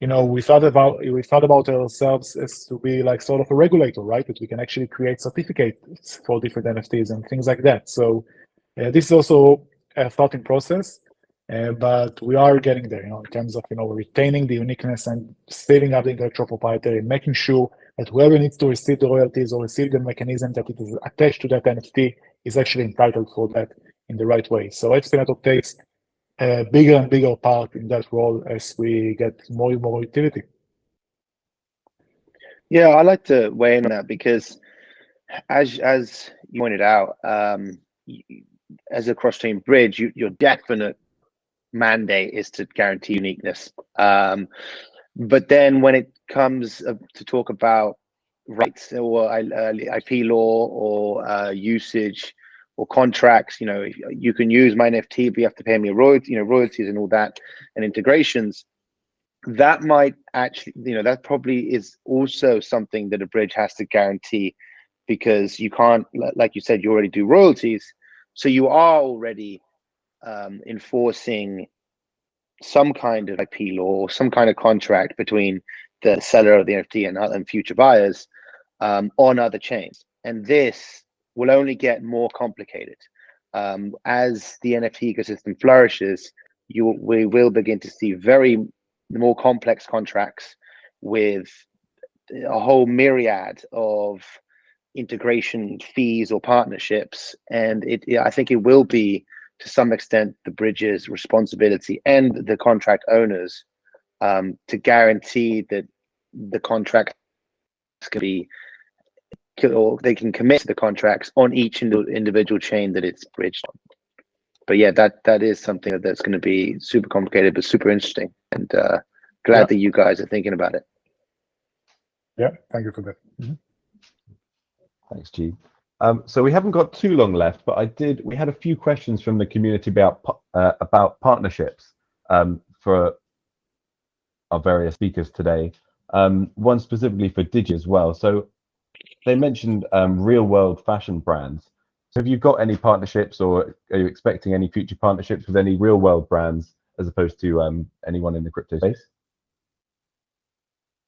we thought about ourselves as to be like sort of a regulator, right? That we can actually create certificates for different NFTs and things like that. So this is also a thought process, but we are getting there, in terms of retaining the uniqueness and saving up the intellectual proprietary, and making sure that whoever needs to receive the royalties or receive the mechanism that it is attached to that NFT is actually entitled for that in the right way. So XP Network takes a bigger and bigger part in that role as we get more and more utility. Yeah, I like to weigh in on that because, as you pointed out, as a cross-chain bridge, your definite mandate is to guarantee uniqueness. But then when it comes to talk about rights or IP law or usage or contracts, you can use my NFT, but you have to pay me royalties and all that, and integrations. That might actually, that probably is also something that a bridge has to guarantee, because you can't, like you said, you already do royalties, so you are already enforcing some kind of IP law or some kind of contract between the seller of the NFT and future buyers on other chains. And this will only get more complicated. As the NFT ecosystem flourishes, we will begin to see very more complex contracts with a whole myriad of integration fees or partnerships. And I think it will be, to some extent, the bridge's responsibility and the contract owners to guarantee that the contract can be, or they can commit to the contracts on each individual chain that it's bridged on. But yeah, that is something that's going to be super complicated but super interesting, and glad that you guys are thinking about it. Yeah, thank you for that. Mm-hmm. Thanks, G. So we haven't got too long left, but we had a few questions from the community about partnerships for our various speakers today. One specifically for Digi as well. So they mentioned real world fashion brands. So have you got any partnerships, or are you expecting any future partnerships with any real world brands as opposed to anyone in the crypto space?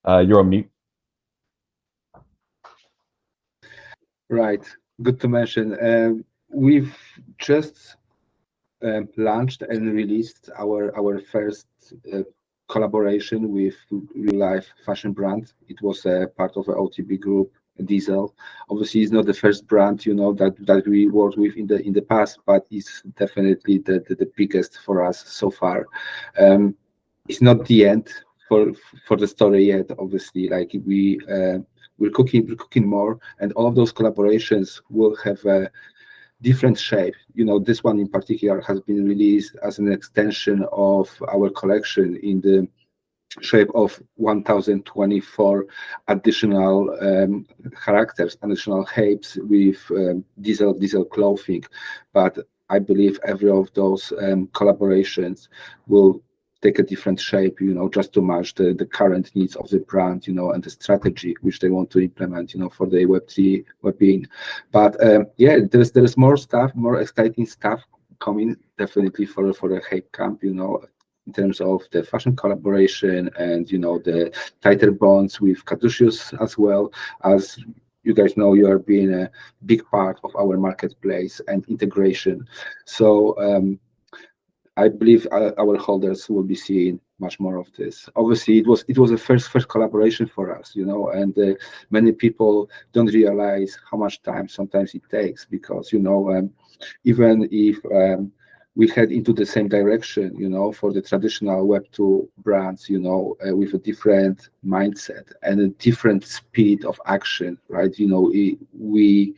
You're on mute. Right. Good to mention. We've just launched and released our first collaboration with real life fashion brand. It was a part of the OTB group, Diesel. Obviously, it's not the first brand that we worked with in the past, but it's definitely the biggest for us so far. It's not the end for the story yet. Obviously, like we're cooking more, and all of those collaborations will have a different shape. This one in particular has been released as an extension of our collection in the shape of 1024 additional characters, additional Hapes with diesel clothing. But I believe every of those collaborations will take a different shape, just to match the current needs of the brand, and the strategy which they want to implement, for the Web3, Web-in. But yeah, there's more stuff, more exciting stuff coming definitely for the Hape camp, in terms of the fashion collaboration and the tighter bonds with Caduceus, as well as you guys know you are being a big part of our marketplace and integration. So I believe our holders will be seeing much more of this. Obviously, it was a first collaboration for us, you know, and many people don't realize how much time sometimes it takes, because, you know, even if we head into the same direction, you know, for the traditional Web2 brands, you know, with a different mindset and a different speed of action, right? You know, we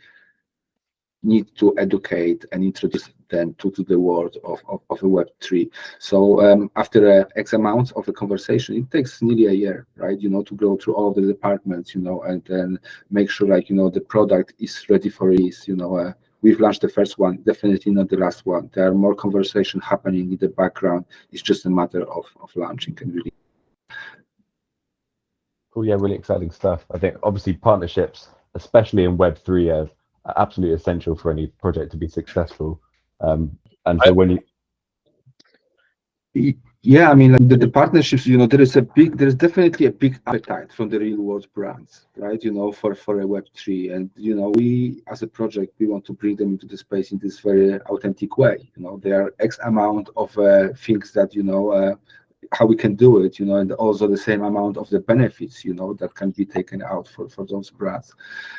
need to educate and introduce them to the world of a Web3. So after X amount of a conversation, it takes nearly a year, right? You know, to go through all of the departments, you know, and then make sure, like, you know, the product is ready for release. You know, we've launched the first one, definitely not the last one. There are more conversations happening in the background. It's just a matter of launching and release. Cool, yeah, really exciting stuff. I think obviously partnerships, especially in Web3, are absolutely essential for any project to be successful. And so when you Yeah, I mean, like the partnerships, you know, there is definitely a big appetite from the real world brands, right? You know, for a Web3, and you know, we as a project, we want to bring them into the space in this very authentic way. You know, there are X amount of things that, you know, how we can do it, you know, and also the same amount of the benefits, you know, that can be taken out for those brands.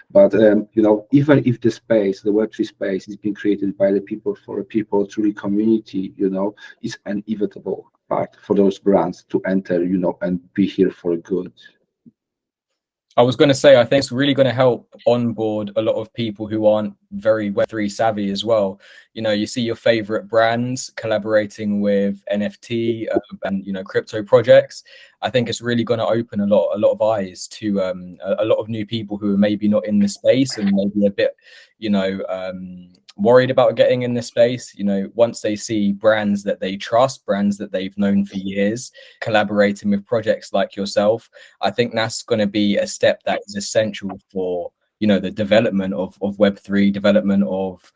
But you know, even if the space, the Web3 space, is being created by the people for the people, truly community, you know, is an inevitable part for those brands to enter, you know, and be here for good. I was going to say, I think it's really going to help onboard a lot of people who aren't very Web3 savvy as well. You know, you see your favorite brands collaborating with NFT and, you know, crypto projects. I think it's really going to open a lot of eyes to a lot of new people who are maybe not in the space and maybe a bit, you know, worried about getting in this space. You know, once they see brands that they trust, brands that they've known for years, collaborating with projects like yourself, I think that's going to be a step that is essential for, you know, the development of Web3, development of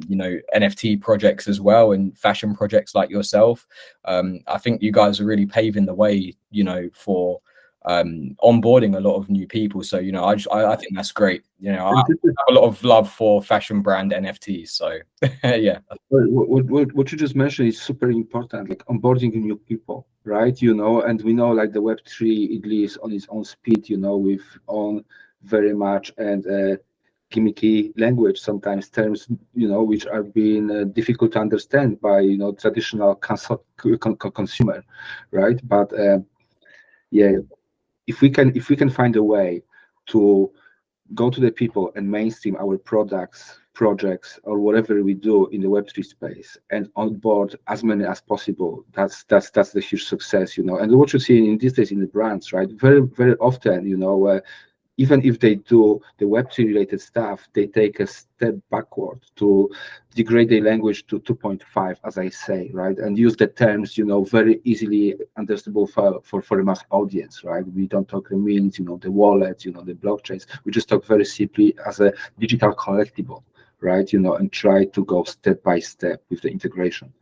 you know, NFT projects as well, and fashion projects like yourself. I think you guys are really paving the way, you know, for onboarding a lot of new people. So, you know, I think that's great. You know, I have a lot of love for fashion brand NFTs. So yeah. What you just mentioned is super important, like onboarding new people, right? You know, and we know, like, the Web3, it lives on its own speed, you know, with on very much and gimmicky language, sometimes terms, you know, which are being difficult to understand by, you know, traditional consumer, right? But yeah, if we can find a way to go to the people and mainstream our products, projects, or whatever we do in the Web3 space, and onboard as many as possible, that's the huge success, you know. And what you see in these days in the brands, right? Very often, you know, even if they do the Web3 related stuff, they take a step backward to degrade their language to 2.5, as I say, right? And use the terms, you know, very easily understandable for a mass audience, right? We don't talk the means, you know, the wallets, you know, the blockchains. We just talk very simply as a digital collectible, right? You know, and try to go step by step with the integration.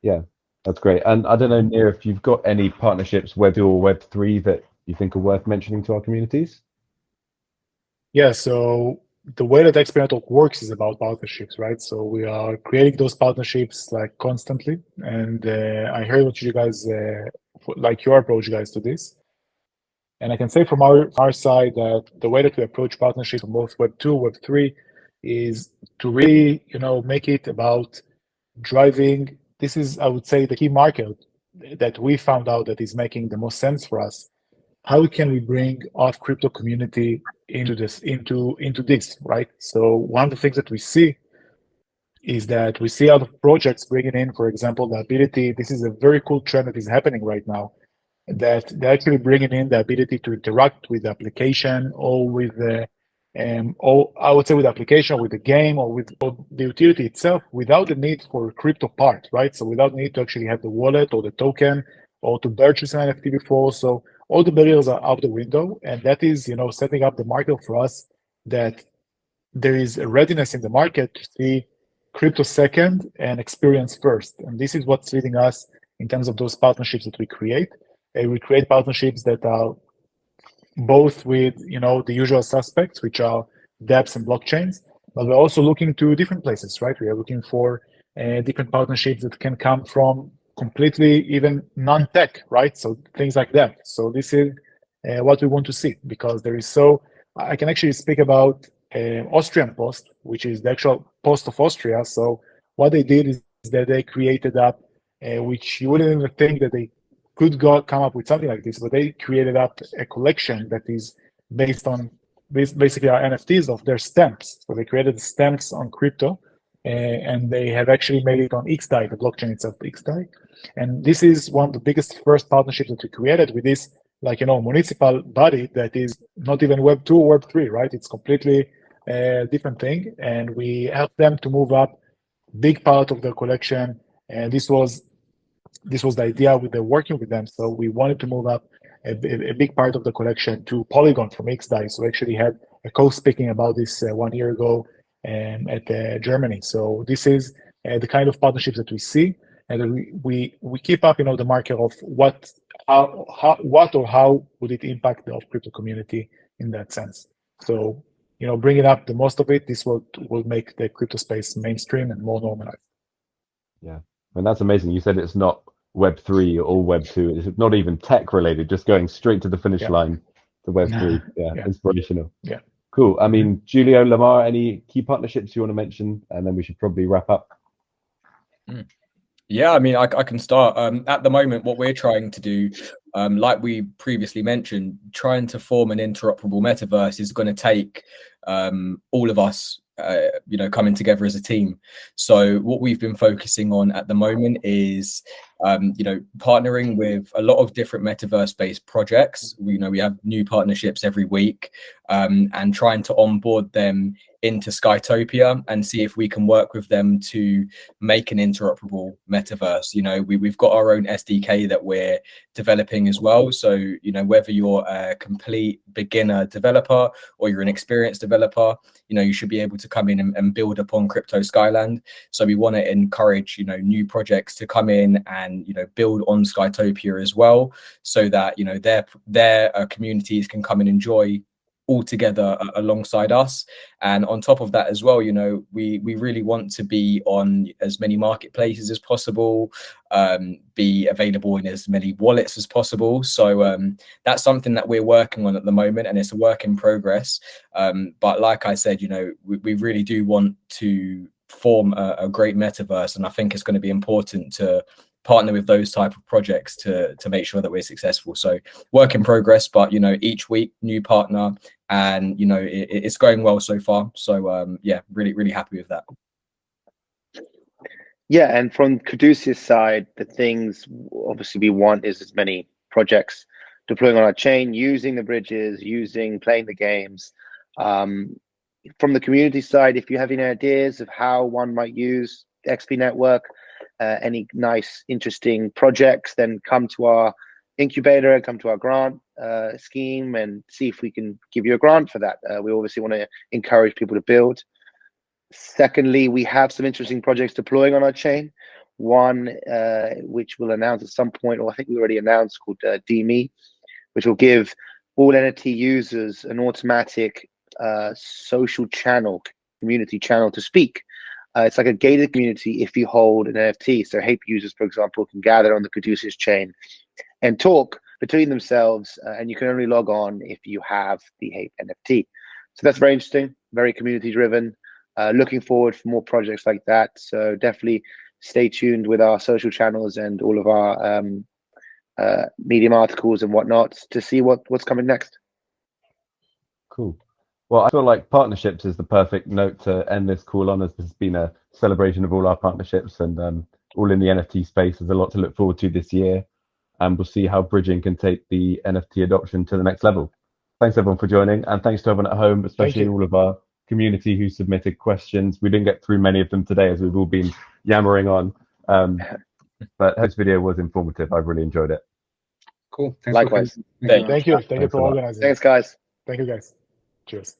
Yeah, that's great. And I don't know, Nir, if you've got any partnerships, Web2 or Web3, that you think are worth mentioning to our communities? Yeah, so the way that Experimental works is about partnerships, right? So we are creating those partnerships like constantly. And I heard what you guys, like your approach, guys, to this. And I can say from our side that the way that we approach partnerships on both Web2, Web3 is to really, you know, make it about driving. This is, I would say, the key market that we found out that is making the most sense for us. How can we bring our crypto community into this, right? So one of the things that we see is that we see other projects bringing in, for example, the ability. This is a very cool trend that is happening right now, that they're actually bringing in the ability to interact with the application or with the or I would say with the application, with the game, or with the utility itself, without the need for a crypto part, right? So without the need to actually have the wallet or the token or to purchase an NFT before. So all the barriers are out the window, and that is, you know, setting up the market for us, that there is a readiness in the market to see crypto second and experience first. And this is what's leading us in terms of those partnerships that we create. We create partnerships that are both with the usual suspects, which are dApps and blockchains, but we're also looking to different places, right? We are looking for different partnerships that can come from completely even non-tech, right? So things like that. So this is what we want to see, because there is I can actually speak about Austrian Post, which is the actual Post of Austria. So what they did is that they created up, which you wouldn't even think that they could come up with something like this, but they created up a collection that is based on basically our NFTs of their stamps. So they created stamps on crypto, and they have actually made it on XDAI, the blockchain itself, XDAI. And this is one of the biggest first partnerships that we created with this, municipal body that is not even Web 2 or Web 3, right? It's completely a different thing. And we helped them to move up big part of their collection. And this was the idea with the working with them. So we wanted to move up a big part of the collection to Polygon from XDAI. So we actually had a co-speaking about this 1 year ago at Germany. So this is the kind of partnerships that we see, and we keep up, the market of what or how would it impact the crypto community in that sense. So bringing up the most of it, this will make the crypto space mainstream and more normalized. Yeah, and that's amazing. You said it's not Web 3 or Web 2. It's not even tech related, just going straight to the finish line to Web 3. Yeah, inspirational. Yeah. Cool. I mean, Julio, Lamar, any key partnerships you want to mention? And then we should probably wrap up. Yeah, I mean, I can start. At the moment, what we're trying to do, like we previously mentioned, trying to form an interoperable metaverse is going to take all of us coming together as a team. So what we've been focusing on at the moment is partnering with a lot of different metaverse based projects. We have new partnerships every week, and trying to onboard them into Skytopia and see if we can work with them to make an interoperable metaverse. We've got our own SDK that we're developing as well. So whether you're a complete beginner developer or you're an experienced developer, you should be able to come in and build upon Crypto Skyland. So we want to encourage new projects to come in and build on Skytopia as well, so that their communities can come and enjoy all together alongside us. And on top of that as well, we really want to be on as many marketplaces as possible, be available in as many wallets as possible. So that's something that we're working on at the moment, and it's a work in progress. But like I said, we really do want to form a great metaverse, and I think it's going to be important to partner with those type of projects to make sure that we're successful. So work in progress, but each week new partner, and it's going well so far. So yeah, really happy with that. Yeah, and from Caduceus side, the things obviously we want is as many projects deploying on our chain, using the bridges, playing the games. From the community side, if you have any ideas of how one might use the XP network, any nice, interesting projects, then come to our incubator, come to our grant scheme, and see if we can give you a grant for that. We obviously want to encourage people to build. Secondly, we have some interesting projects deploying on our chain. One, which we'll announce at some point, or I think we already announced, called DME, which will give all NFT users an automatic social channel, community channel to speak. It's like a gated community if you hold an NFT. So Hape users, for example, can gather on the Caduceus chain and talk between themselves, and you can only log on if you have the Hape NFT. So that's very interesting, very community driven. Looking forward for more projects like that. So definitely stay tuned with our social channels and all of our Medium articles and whatnot to see what's coming next. Cool. Well, I feel like partnerships is the perfect note to end this call on, as this has been a celebration of all our partnerships, and all in the NFT space. There's a lot to look forward to this year, and we'll see how bridging can take the NFT adoption to the next level. Thanks everyone for joining, and thanks to everyone at home, especially all of our community who submitted questions. We didn't get through many of them today as we've all been yammering on, but this video was informative. I've really enjoyed it. Cool. Thanks. Likewise. Thank you for organizing. Thanks, guys. Thank you, guys. Cheers.